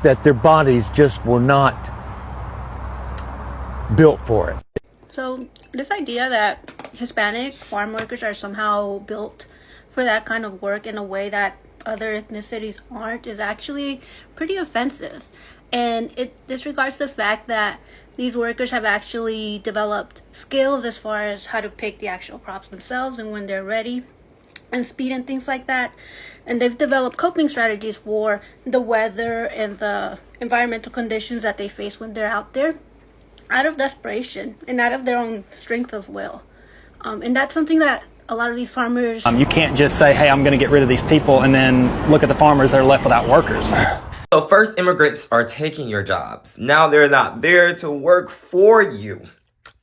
that their bodies just were not built for it. So this idea that Hispanic farm workers are somehow built for that kind of work in a way that other ethnicities aren't is actually pretty offensive. And it disregards the fact that these workers have actually developed skills as far as how to pick the actual crops themselves and when they're ready, and speed and things like that. And they've developed coping strategies for the weather and the environmental conditions that they face when they're out there, out of desperation and out of their own strength of will. And that's something that a lot of these farmers... You can't just say, hey, I'm going to get rid of these people, and then look at the farmers that are left without workers. So first, immigrants are taking your jobs. Now they're not there to work for you.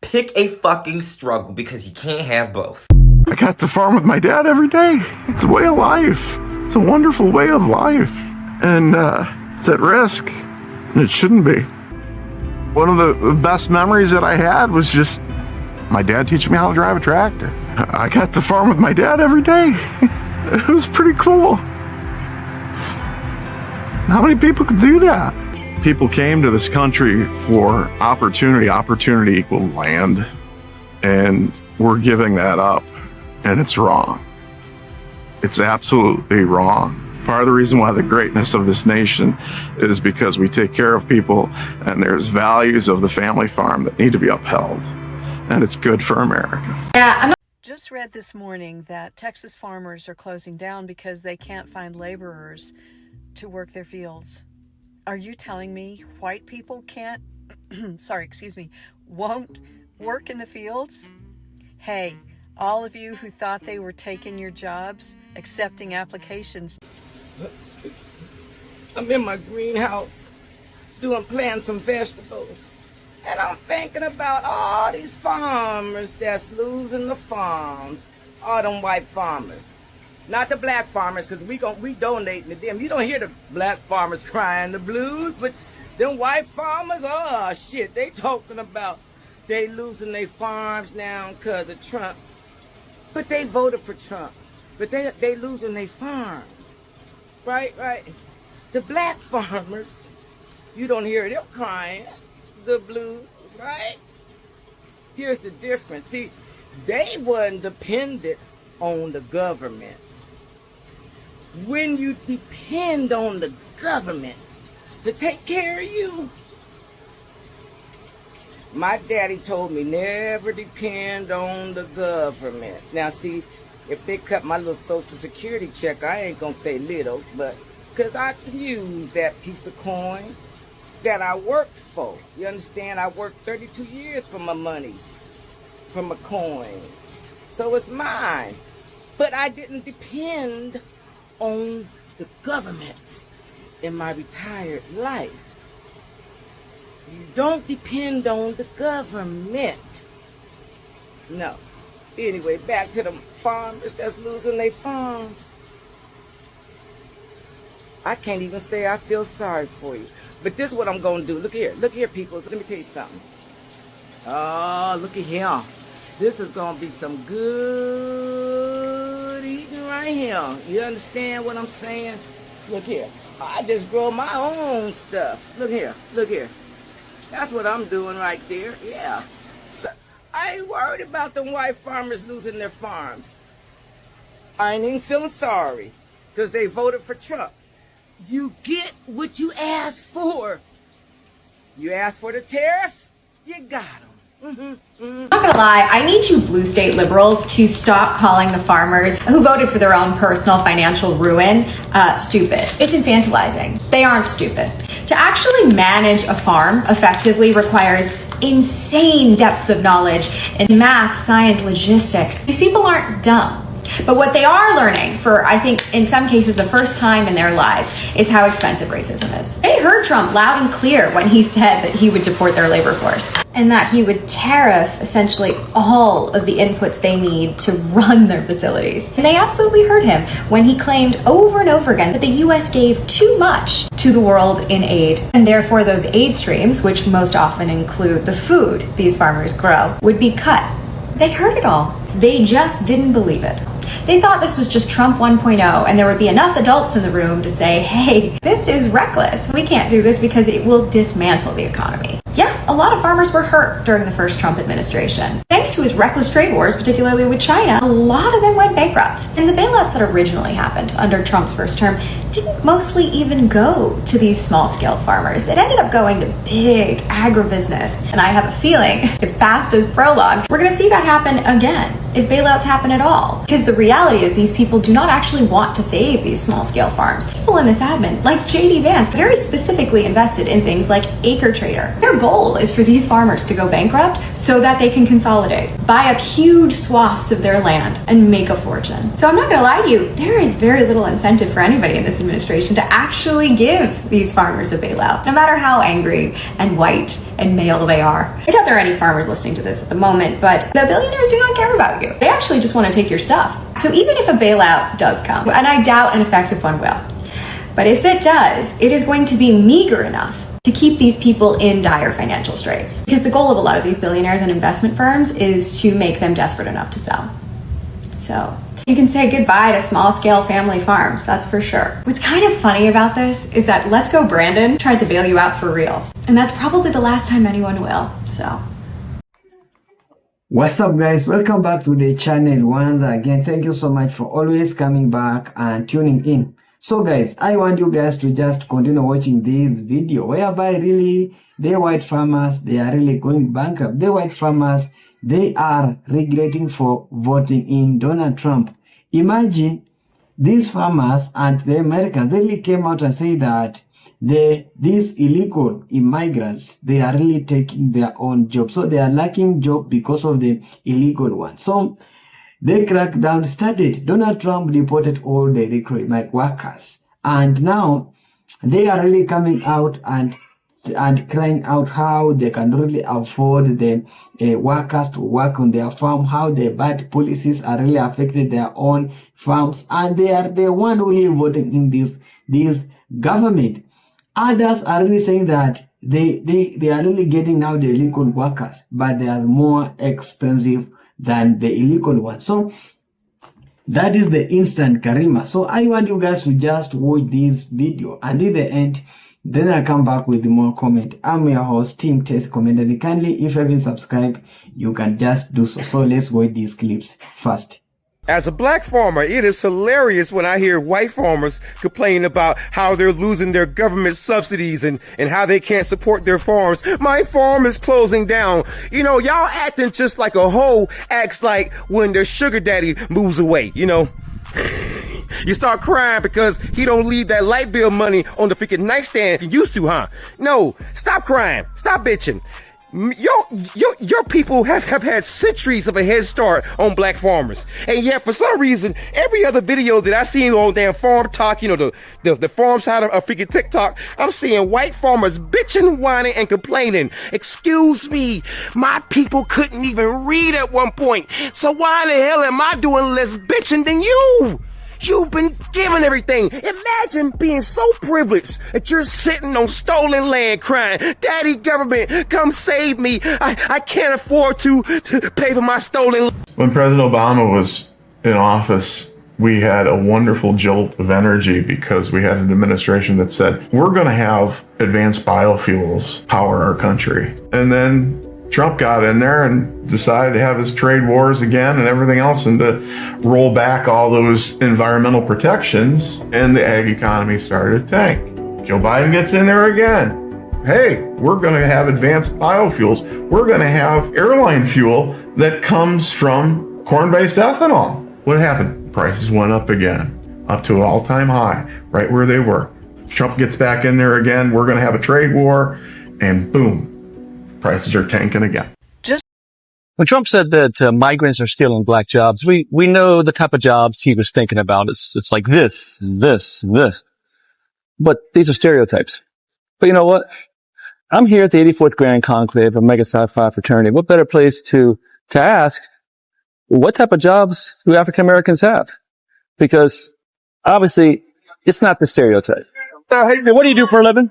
Pick a fucking struggle, because you can't have both. I got to farm with my dad every day. It's a way of life. It's a wonderful way of life. And it's at risk. And it shouldn't be. One of the best memories that I had was just my dad teaching me how to drive a tractor. I got to farm with my dad every day. It was pretty cool. How many people could do that? People came to this country for opportunity. Opportunity equaled land. And we're giving that up. And it's wrong. It's absolutely wrong. Part of the reason why the greatness of this nation is because we take care of people, and there's values of the family farm that need to be upheld. And it's good for America. Just read this morning that Texas farmers are closing down because they can't find laborers to work their fields. Are you telling me white people can't, won't work in the fields? Hey, all of you who thought they were taking your jobs, accepting applications. I'm in my greenhouse planting some vegetables. And I'm thinking about all these farmers that's losing the farms. All them white farmers. Not the black farmers, because we donating to them. You don't hear the black farmers crying the blues, but them white farmers, oh shit, they talking about they losing their farms now because of Trump. But they voted for Trump. But they losing their farms. Right. The black farmers, you don't hear them crying the blues, right? Here's the difference. See, they wasn't dependent on the government. When you depend on the government to take care of you, my daddy told me never depend on the government. Now see, if they cut my little Social Security check, I ain't gonna say little, but because I can use that piece of coin that I worked for. You understand? I worked 32 years for my monies, for my coins. So it's mine. But I didn't depend on the government in my retired life. You don't depend on the government. No. Anyway, back to the farmers that's losing their farms. I can't even say I feel sorry for you. But this is what I'm going to do. Look here, people. Let me tell you something. Oh, look at here. This is going to be some good eating right here. You understand what I'm saying? Look here. I just grow my own stuff. Look here. That's what I'm doing right there. Yeah. So, I ain't worried about them white farmers losing their farms. I ain't even feeling sorry because they voted for Trump. You get what you asked for. You asked for the tariffs, you got them. I'm not gonna lie, I need you blue state liberals to stop calling the farmers who voted for their own personal financial ruin stupid. It's infantilizing. They aren't stupid. To actually manage a farm effectively requires insane depths of knowledge in math, science, logistics. These people aren't dumb. But what they are learning, for I think in some cases the first time in their lives, is how expensive racism is. They heard Trump loud and clear when he said that he would deport their labor force and that he would tariff essentially all of the inputs they need to run their facilities. And they absolutely heard him when he claimed over and over again that the US gave too much to the world in aid, and therefore those aid streams, which most often include the food these farmers grow, would be cut. They heard it all. They just didn't believe it. They thought this was just Trump 1.0 and there would be enough adults in the room to say, hey, this is reckless. We can't do this because it will dismantle the economy. Yeah, a lot of farmers were hurt during the first Trump administration. Thanks to his reckless trade wars, particularly with China, a lot of them went bankrupt. And the bailouts that originally happened under Trump's first term didn't mostly even go to these small-scale farmers. It ended up going to big agribusiness. And I have a feeling, if past is prologue, we're going to see that happen again if bailouts happen at all. Because the reality is these people do not actually want to save these small-scale farms. People in this admin, like J.D. Vance, very specifically invested in things like Acre Trader. Their goal is for these farmers to go bankrupt so that they can consolidate, buy up huge swaths of their land, and make a fortune. So I'm not going to lie to you, there is very little incentive for anybody in this administration to actually give these farmers a bailout, no matter how angry and white and male they are. I doubt there are any farmers listening to this at the moment, but the billionaires do not care about you. They actually just want to take your stuff. So even if a bailout does come, and I doubt an effective one will, but if it does, it is going to be meager enough to keep these people in dire financial straits. Because the goal of a lot of these billionaires and investment firms is to make them desperate enough to sell. So you can say goodbye to small-scale family farms, that's for sure. What's kind of funny about this is that Let's Go Brandon tried to bail you out for real. And that's probably the last time anyone will, so. What's up guys, welcome back to the channel once again. Thank you so much for always coming back and tuning in. So guys, I want you guys to just continue watching this video whereby really the white farmers, they are really going bankrupt. The white farmers, they are regretting for voting in Donald Trump. Imagine these farmers and the Americans, they really came out and say that these illegal immigrants, they are really taking their own job. So they are lacking job because of the illegal one. So the crackdown started. Donald Trump deported all the recruitment workers. And now they are really coming out and crying out how they can really afford the workers to work on their farm, how the bad policies are really affecting their own farms. And they are the one who really voting in this government. Others are really saying that they are really getting now the illegal workers, but they are more expensive than the illegal ones. So that is the instant Karima. So I want you guys to just watch this video and in the end, then I'll come back with more comment. I'm your host, Team Test Comment, and kindly, if you haven't subscribed, you can just do so. So let's watch these clips first. As a black farmer, it is hilarious when I hear white farmers complain about how they're losing their government subsidies and how they can't support their farms. My farm is closing down. You know, y'all acting just like a hoe acts like when their sugar daddy moves away, you know. You start crying because he don't leave that light bill money on the freaking nightstand he used to, huh? No, stop crying. Stop bitching. Your people have had centuries of a head start on black farmers. And yet, for some reason, every other video that I seen on damn Farm Talk, you know, the farm side of freaking TikTok, I'm seeing white farmers bitching, whining, and complaining. Excuse me, my people couldn't even read at one point. So why in the hell am I doing less bitching than you? You've been given everything. Imagine being so privileged that you're sitting on stolen land crying, Daddy government, come save me. I can't afford to pay for my stolen land. When President Obama was in office, we had a wonderful jolt of energy because we had an administration that said, we're going to have advanced biofuels power our country. And then Trump got in there and decided to have his trade wars again and everything else and to roll back all those environmental protections, and the ag economy started to tank. Joe Biden gets in there again. Hey, we're going to have advanced biofuels. We're going to have airline fuel that comes from corn-based ethanol. What happened? Prices went up again, up to an all-time high, right where they were. Trump gets back in there again. We're going to have a trade war, and boom. Prices are tanking again. When Trump said that migrants are stealing black jobs, we know the type of jobs he was thinking about. It's like this and this and this. But these are stereotypes. But you know what? I'm here at the 84th Grand Conclave of Mega Sci-Fi Fraternity. What better place to ask, what type of jobs do African Americans have? Because obviously, it's not the stereotype. Hey, what do you do for a living?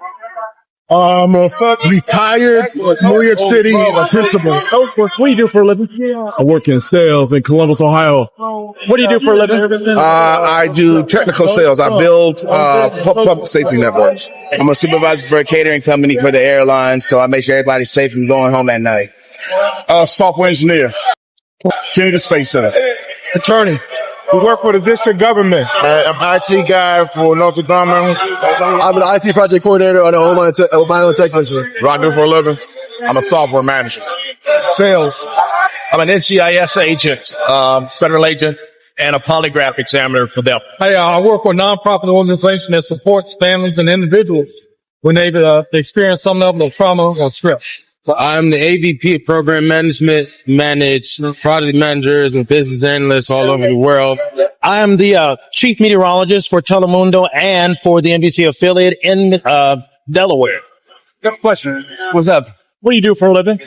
I'm a retired New York City principal. What do you do for a living? I work in sales in Columbus, Ohio. What do you do for a living? I do technical sales. I build public safety networks. I'm a supervisor for a catering company for the airlines, so I make sure everybody's safe from going home at night. Software engineer. Kennedy Space Center. Attorney. We work for the district government. I'm an IT guy for Northrop Grumman. I'm an IT project coordinator on the Ohio Tech Festival. What I do for a living? I'm a software manager. Sales. I'm an NCIS agent, federal agent, and a polygraph examiner for them. I work for a nonprofit organization that supports families and individuals when they experience some level of trauma or stress. I'm the AVP of Program Management, manage project managers and business analysts all over the world. I am the chief meteorologist for Telemundo and for the NBC affiliate in Delaware. Got a question. What's up? What do you do for a living?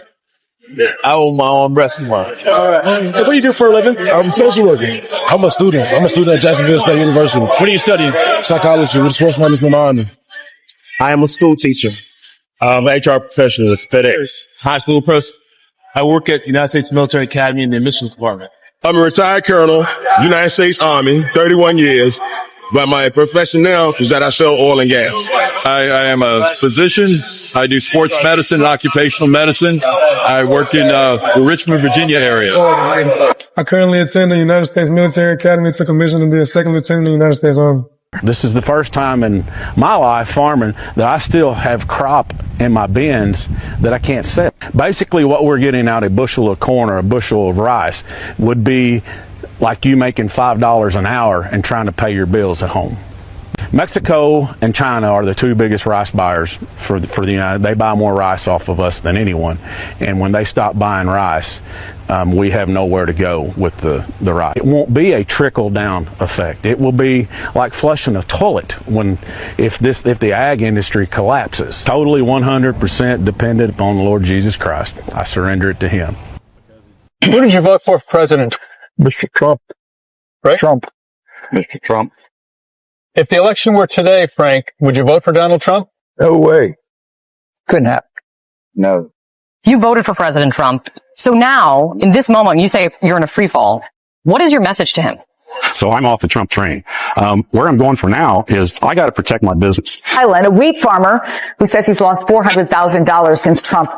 I own my own restaurant. All right. What do you do for a living? I'm a social worker. I'm a student. I'm a student at Jacksonville State University. What are you studying? Psychology with a sports management minor. I am a school teacher. I'm an HR professional at FedEx. High school person. I work at the United States Military Academy in the admissions department. I'm a retired colonel, United States Army, 31 years. But my profession now is that I sell oil and gas. I am a physician. I do sports medicine and occupational medicine. I work in the Richmond, Virginia area. I currently attend the United States Military Academy, took a mission to be a second lieutenant in the United States Army. This is the first time in my life farming that I still have crop in my bins that I can't sell. Basically what we're getting out, a bushel of corn or a bushel of rice, would be like you making $5 an hour and trying to pay your bills at home. Mexico and China are the two biggest rice buyers for the United. They buy more rice off of us than anyone, and when they stop buying rice, we have nowhere to go with the rice. It won't be a trickle down effect. It will be like flushing a toilet if the ag industry collapses. Totally 100% dependent upon the Lord Jesus Christ. I surrender it to Him. Who did you vote for president? Mr. Trump. Right? Trump. Mr. Trump. If the election were today, Frank, would you vote for Donald Trump? No way. Couldn't happen. No. You voted for President Trump. So now, in this moment, you say you're in a free fall. What is your message to him? So I'm off the Trump train. Where I'm going for now is I got to protect my business. Thailand, a wheat farmer who says he's lost $400,000 since Trump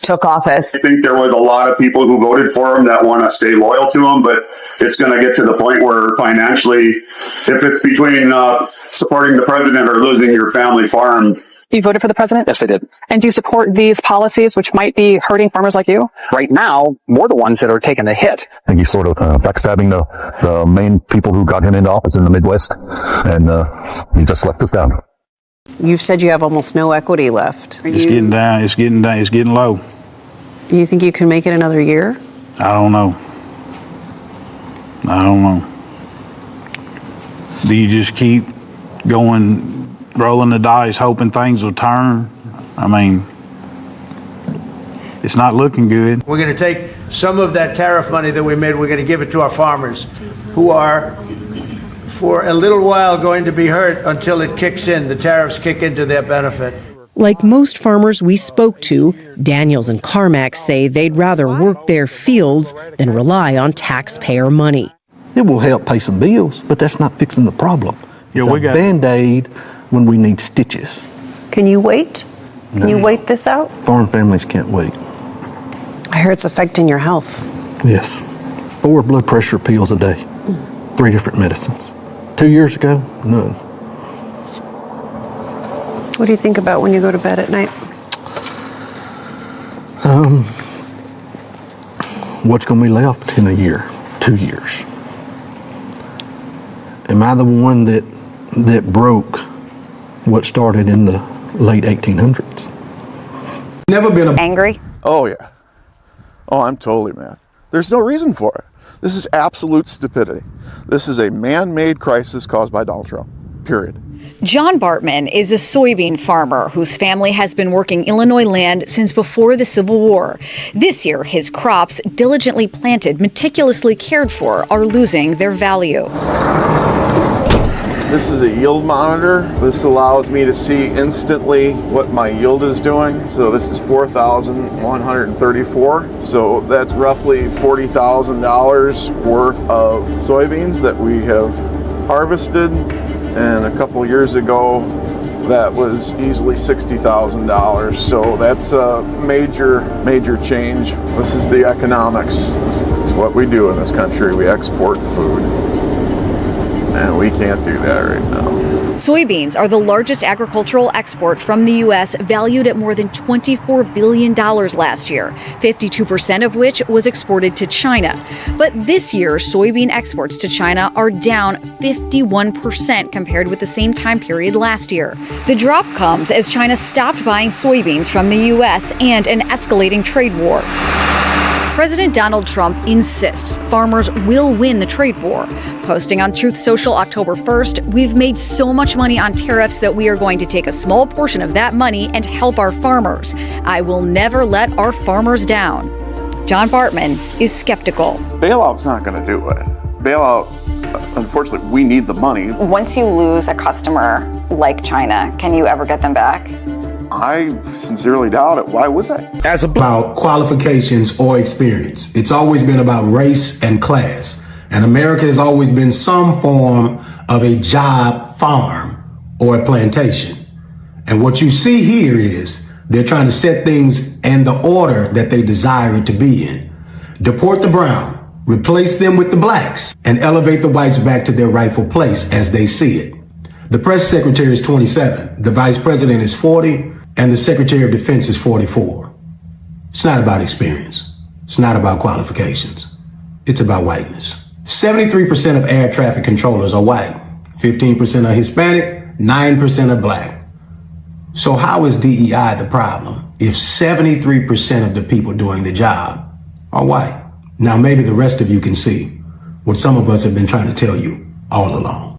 took office. I think there was a lot of people who voted for him that want to stay loyal to him, but it's going to get to the point where financially, if it's between supporting the president or losing your family farm. You voted for the president? Yes, I did. And do you support these policies which might be hurting farmers like you? Right now, we're the ones that are taking the hit. I think he's sort of backstabbing the main people who got him into office in the Midwest, and he just left us down. You've said you have almost no equity left. It's getting down. It's getting low. You think you can make it another year? I don't know. Do you just keep going, rolling the dice, hoping things will turn? I mean, it's not looking good. We're going to take some of that tariff money that we made, we're going to give it to our farmers, who are, for a little while, going to be hurt until it kicks in. The tariffs kick into their benefit. Like most farmers we spoke to, Daniels and Carmack say they'd rather work their fields than rely on taxpayer money. It will help pay some bills, but that's not fixing the problem. It's a Band-Aid when we need stitches. Can you wait? Can you wait this out? Farm families can't wait. I hear it's affecting your health. Yes. 4 blood pressure pills a day. 3 different medicines. 2 years ago, none. What do you think about when you go to bed at night? What's going to be left in a year, 2 years? Am I the one that broke what started in the late 1800s? Never been angry? Oh, yeah. Oh, I'm totally mad. There's no reason for it. This is absolute stupidity. This is a man-made crisis caused by Donald Trump, period. John Bartman is a soybean farmer whose family has been working Illinois land since before the Civil War. This year, his crops, diligently planted, meticulously cared for, are losing their value. This is a yield monitor. This allows me to see instantly what my yield is doing. So this is 4,134. So that's roughly $40,000 worth of soybeans that we have harvested. And a couple years ago, that was easily $60,000. So that's a major change. This is the economics. It's what we do in this country. We export food. And we can't do that right now. Soybeans are the largest agricultural export from the U.S., valued at more than $24 billion last year, 52% of which was exported to China. But this year, soybean exports to China are down 51% compared with the same time period last year. The drop comes as China stopped buying soybeans from the U.S. and an escalating trade war. President Donald Trump insists farmers will win the trade war. Posting on Truth Social October 1st, "We've made so much money on tariffs that we are going to take a small portion of that money and help our farmers. I will never let our farmers down." John Bartman is skeptical. Bailout's not going to do it. Bailout, unfortunately, we need the money. Once you lose a customer like China, can you ever get them back? I sincerely doubt it. Why would they? As about qualifications or experience, it's always been about race and class. And America has always been some form of a job farm or a plantation. And what you see here is they're trying to set things in the order that they desire it to be in. Deport the brown, replace them with the blacks, and elevate the whites back to their rightful place as they see it. The press secretary is 27, the vice president is 40, and the secretary of defense is 44. It's not about experience. It's not about qualifications. It's about whiteness. 73% of air traffic controllers are white, 15% are Hispanic, 9% are black. So how is DEI the problem if 73% of the people doing the job are white? Now maybe the rest of you can see what some of us have been trying to tell you all along.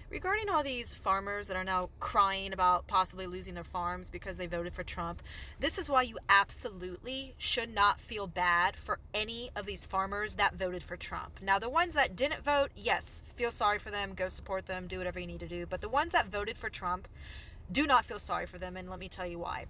Regarding all these farmers that are now crying about possibly losing their farms because they voted for Trump, this is why you absolutely should not feel bad for any of these farmers that voted for Trump. Now, the ones that didn't vote, yes, feel sorry for them, go support them, do whatever you need to do. But the ones that voted for Trump, do not feel sorry for them, and let me tell you why.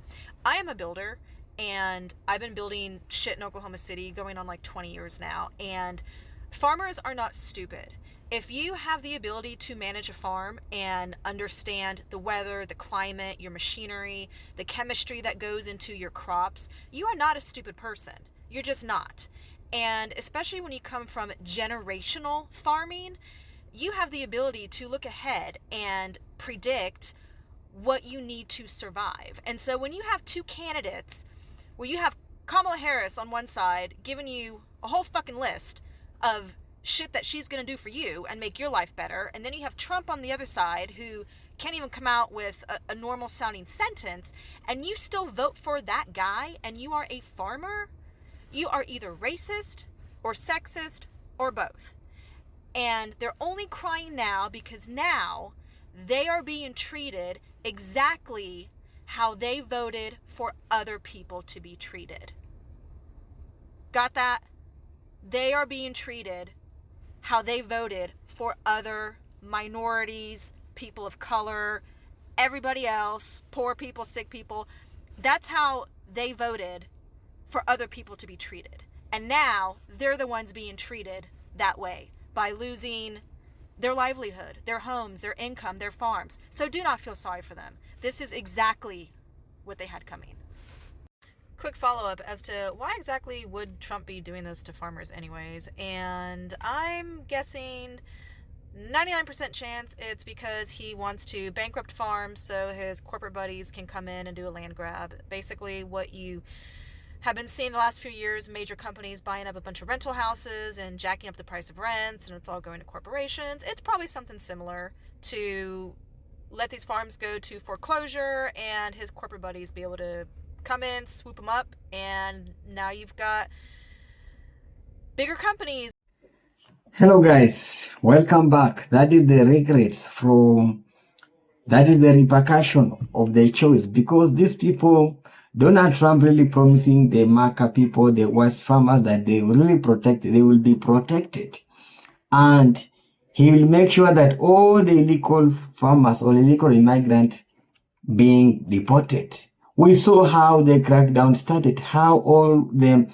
I am a builder, and I've been building shit in Oklahoma City going on like 20 years now, and farmers are not stupid. If you have the ability to manage a farm and understand the weather, the climate, your machinery, the chemistry that goes into your crops, you are not a stupid person. You're just not. And especially when you come from generational farming, you have the ability to look ahead and predict what you need to survive. And so when you have two candidates where you have Kamala Harris on one side giving you a whole fucking list of shit that she's going to do for you and make your life better, and then you have Trump on the other side who can't even come out with a normal sounding sentence, and you still vote for that guy and you are a farmer, you are either racist or sexist or both. And they're only crying now because now they are being treated exactly how they voted for other people to be treated. Got that? They are being treated how they voted for other minorities, people of color, everybody else, poor people, sick people. That's how they voted for other people to be treated. And now they're the ones being treated that way by losing their livelihood, their homes, their income, their farms. So do not feel sorry for them. This is exactly what they had coming. Quick follow-up as to why exactly would Trump be doing this to farmers anyways, and I'm guessing 99% chance it's because he wants to bankrupt farms so his corporate buddies can come in and do a land grab. Basically what you have been seeing the last few years, major companies buying up a bunch of rental houses and jacking up the price of rents, and it's all going to corporations. It's probably something similar to let these farms go to foreclosure and his corporate buddies be able to come in, swoop them up, and now you've got bigger companies. Hello guys, welcome back. That is the repercussion of their choice, because these people, Donald Trump really promising the America people, the West farmers, that they will really protect, they will be protected. And he will make sure that all the illegal farmers or illegal immigrants being deported. We saw how the crackdown started, how all the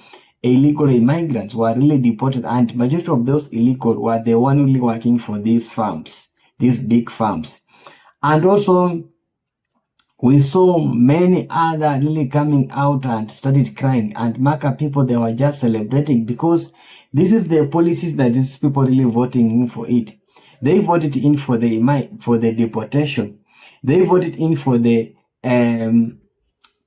illegal immigrants were really deported, and majority of those illegal were the one really working for these farms, these big farms. And also, we saw many other really coming out and started crying, and Maka people, they were just celebrating because this is the policies that these people really voting in for it. They voted in for the deportation. They voted in for the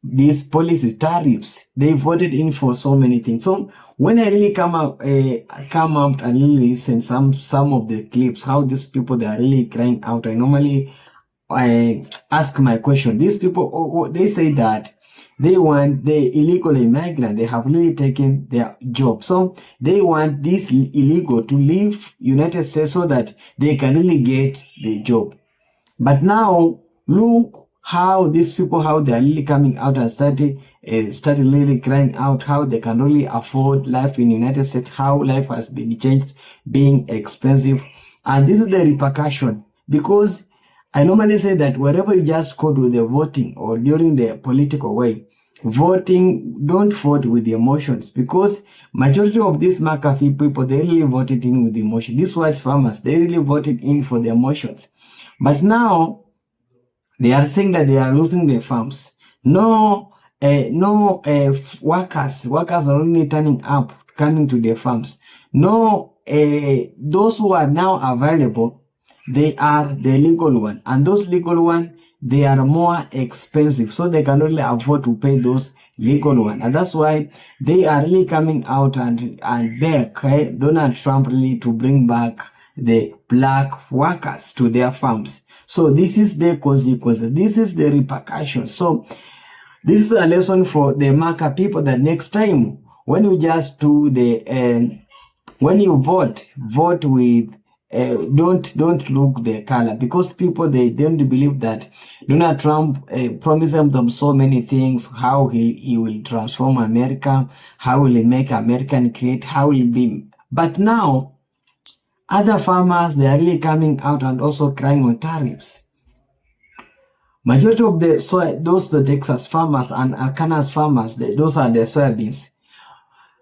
these policies, tariffs. They voted in for so many things. So when I really come out and really listen some of the clips, how these people, they are really crying out, I ask my question. These people, they say that they want the illegal immigrant. They have really taken their job. So they want this illegal to leave United States so that they can really get the job. But now look how these people, how they are really coming out and started really crying out how they can really afford life in United States, how life has been changed, being expensive. And this is the repercussion, because I normally say that wherever you just go to the voting or during the political way, voting, don't vote with the emotions, because majority of these McAfee people, they really voted in with the emotion. These white farmers, they really voted in for the emotions. But now they are saying that they are losing their farms. Workers are only coming to their farms. Those who are now available, they are the legal one, and those legal one, they are more expensive, so they can really afford to pay those legal one, and that's why they are really coming out and beg Donald Trump really to bring back the black workers to their farms. So this is the consequences. This is the repercussions. So this is a lesson for the Maka people, that next time when you just do the when you vote with don't look the color, because people, they don't believe that Donald Trump promised them so many things, how he will transform America, how will he make America great, how will he be. But now other farmers, they are really coming out and also crying on tariffs. Majority of the Texas farmers and Arkansas farmers, those are the soybeans.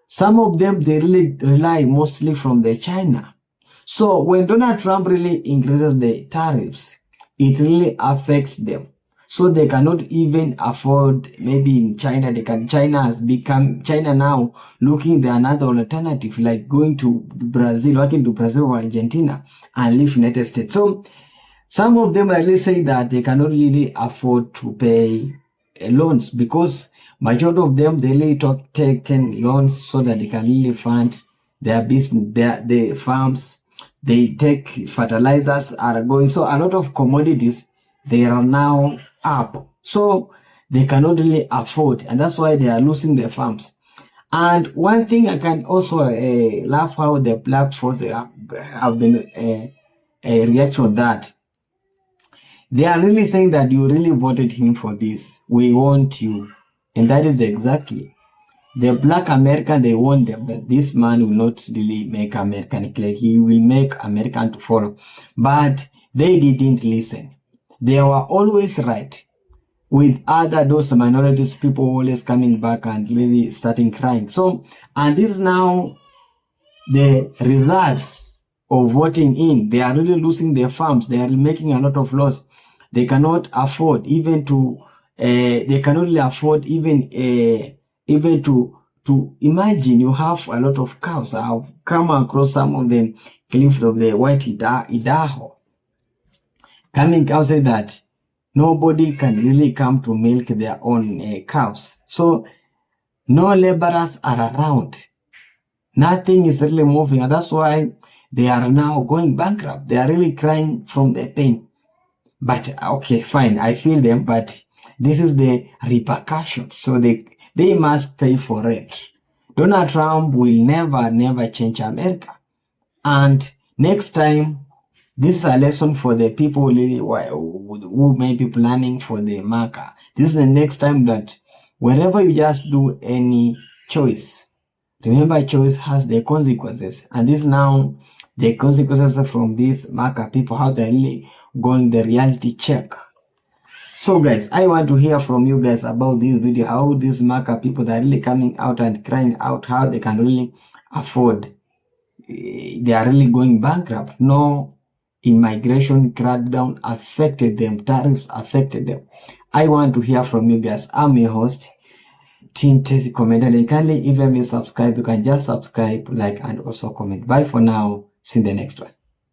Some of them, they really rely mostly from the China. So when Donald Trump really increases the tariffs, it really affects them. So they cannot even afford, maybe in China, China now looking at another alternative, like going to Brazil, working to Brazil or Argentina and leave United States. So some of them are really saying that they cannot really afford to pay loans, because majority of them, they really taking loans so that they can really fund their business, their farms. They take fertilizers are going. So a lot of commodities, they are now up. So they cannot really afford, and that's why they are losing their farms. And one thing I can also laugh how the black folks have been reacting on that. They are really saying that you really voted him for this. We want you. And that is exactly. The black American, they want them, that this man will not really make American clear. He will make American to follow. But they didn't listen. They were always right. With those minorities, people always coming back and really starting crying. So, and this is now the results of voting in. They are really losing their farms. They are making a lot of loss. They cannot afford even to, even to imagine you have a lot of cows. I've come across some of them clips of the white Idaho coming out, say that nobody can really come to milk their own cows. So no laborers are around. Nothing is really moving, and that's why they are now going bankrupt. They are really crying from the pain. But okay, fine, I feel them, but this is the repercussions. So they must pay for it. Donald Trump will never change America. And next time, this is a lesson for the people who may be planning for the marker. This is the next time that wherever you just do any choice, remember choice has the consequences. And this now, the consequences from these marker people, how they're really going the reality check. So guys, I want to hear from you guys about this video, how these marker people that are really coming out and crying out how they can really afford. They are really going bankrupt. No immigration crackdown affected them, tariffs affected them. I want to hear from you guys. I'm your host, Team Tessie Commenter, and kindly if you haven't subscribed, you can just subscribe, like, and also comment. Bye for now. See you in the next one.